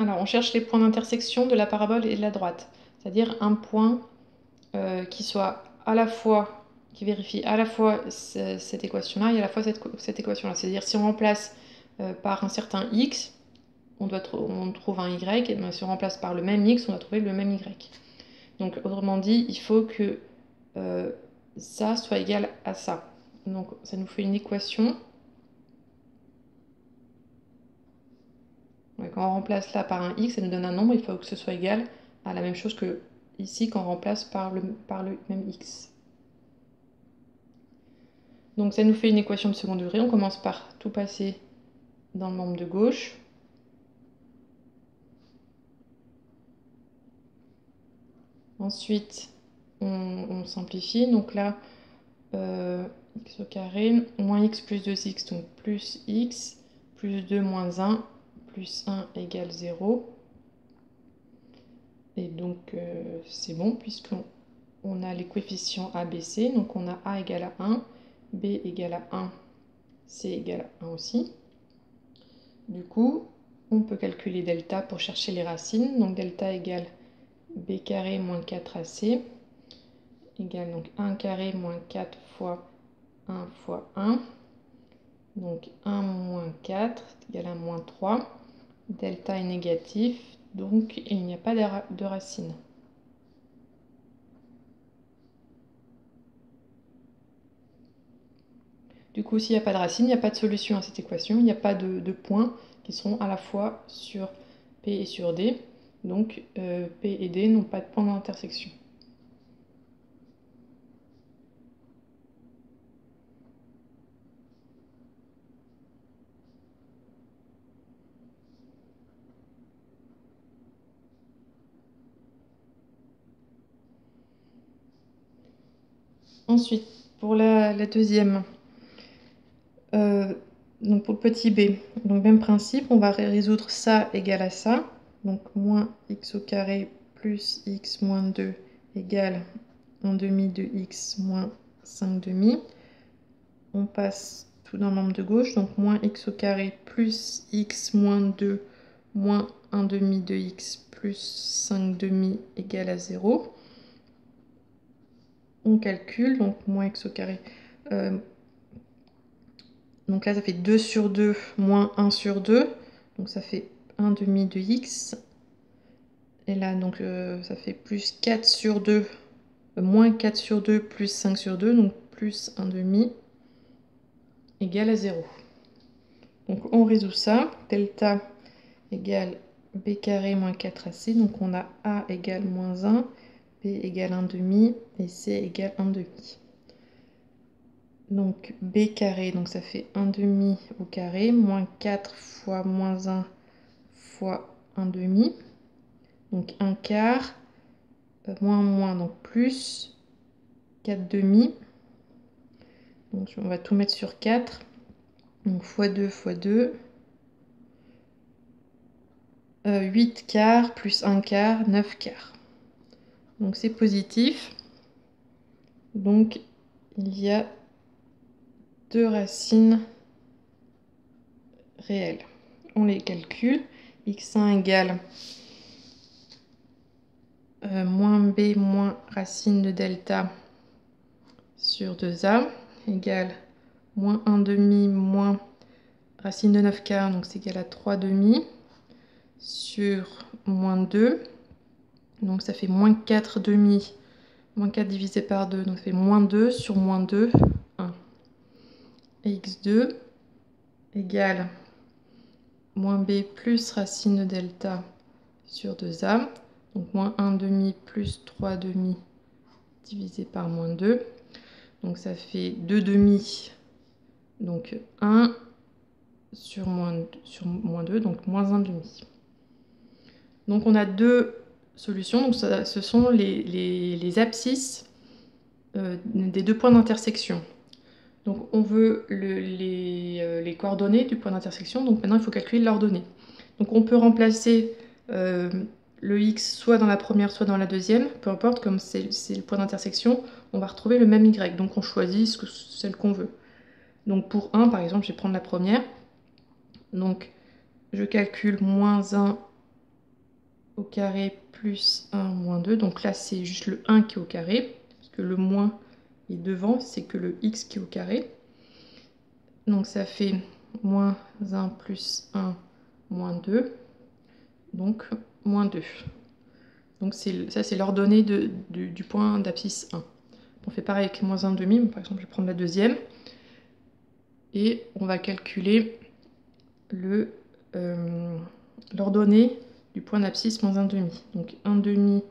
Alors, on cherche les points d'intersection de la parabole et de la droite, c'est-à-dire un point qui soit à la fois, qui vérifie à la fois cette équation-là et à la fois cette équation-là. C'est-à-dire si on remplace par un certain x, on trouve un y, et bien, si on remplace par le même x, on doit trouver le même y. Donc autrement dit, il faut que ça soit égal à ça. Donc ça nous fait une équation. Quand on remplace là par un x, ça nous donne un nombre, il faut que ce soit égal à la même chose que ici quand on remplace par le même x. Donc ça nous fait une équation de second degré. On commence par tout passer dans le membre de gauche. Ensuite, on simplifie. Donc là, x au carré, moins x plus 2x, donc plus x, plus 2 moins 1, plus 1 égale 0. Et donc, c'est bon, puisqu'on a les coefficients a, b, c. Donc on a a égale à 1, b égale à 1, c égale à 1 aussi. Du coup, on peut calculer delta pour chercher les racines. Donc delta égale b carré moins 4ac égale donc 1 carré moins 4 fois 1 fois 1. Donc 1 moins 4 égale à moins 3. Delta est négatif, donc il n'y a pas de racine. Du coup, s'il n'y a pas de racine, il n'y a pas de solution à cette équation. Il n'y a pas de points qui seront à la fois sur P et sur D. Donc P et D n'ont pas de point d'intersection. Ensuite, pour la deuxième, donc pour le petit b, donc même principe, on va résoudre ça égale à ça. Donc moins x au carré plus x moins 2 égale 1 demi de x moins 5 demi. On passe tout dans le membre de gauche, donc moins x au carré plus x moins 2 moins 1 demi de x plus 5 demi égale à 0. On calcule, donc moins x au carré. Donc là, ça fait 2 sur 2 moins 1 sur 2. Donc ça fait 1 demi de x. Et là, donc ça fait plus 4 sur 2, moins 4 sur 2 plus 5 sur 2. Donc plus 1 demi égale à 0. Donc on résout ça. Delta égale b carré moins 4ac. Donc on a a égale moins 1, b égale 1 demi et c égale 1 demi. Donc b carré, donc ça fait 1 demi au carré, moins 4 fois moins 1 fois 1 demi. Donc 1 quart, moins moins, donc plus 4 demi. Donc on va tout mettre sur 4. Donc fois 2 fois 2. 8 quarts plus 1 quart, 9 quarts. Donc c'est positif. Donc il y a 2 racines réelles. On les calcule. x1 égale moins b moins racine de delta sur 2a égale moins 1 demi moins racine de 9 quarts, donc c'est égal à 3 demi sur moins 2. Donc ça fait moins 4 demi, moins 4 divisé par 2, donc ça fait moins 2 sur moins 2, 1. Et x2 égale moins b plus racine de delta sur 2a. Donc moins 1 demi plus 3 demi divisé par moins 2. Donc ça fait 2 demi, donc 1 sur moins 2, donc moins 1 demi. Donc on a deux solutions. Donc ce sont les abscisses des deux points d'intersection. Donc on veut les coordonnées du point d'intersection. Donc maintenant il faut calculer l'ordonnée. Donc on peut remplacer le x soit dans la première, soit dans la deuxième, peu importe, comme c'est le point d'intersection, on va retrouver le même y. Donc on choisit celle qu'on veut. Donc pour 1, par exemple, je vais prendre la première. Donc je calcule moins 1 au carré plus 1 moins 2. Donc là, c'est juste le 1 qui est au carré, parce que le moins est devant, c'est que le x qui est au carré. Donc ça fait moins 1 plus 1 moins 2, donc moins 2. Donc ça, c'est l'ordonnée du point d'abscisse 1. On fait pareil avec moins 1,5. Par exemple, je vais prendre la deuxième. Et on va calculer l'ordonnée du point d'abscisse moins 1,5. Donc 1,5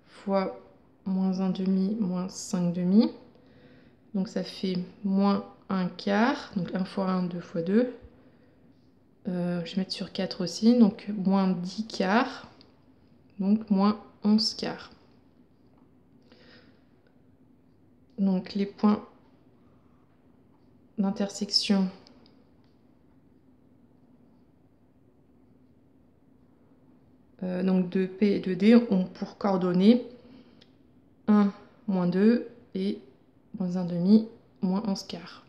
fois moins 1,5 moins 5,5. Donc ça fait moins 1 quart. Donc 1 fois 1, 2 fois 2. Je vais mettre sur 4 aussi. Donc moins 10 quarts. Donc moins 11 quarts. Donc les points d'intersection donc de P et de D ont pour coordonnées 1, moins 2 et moins 1,5, moins 11 quarts.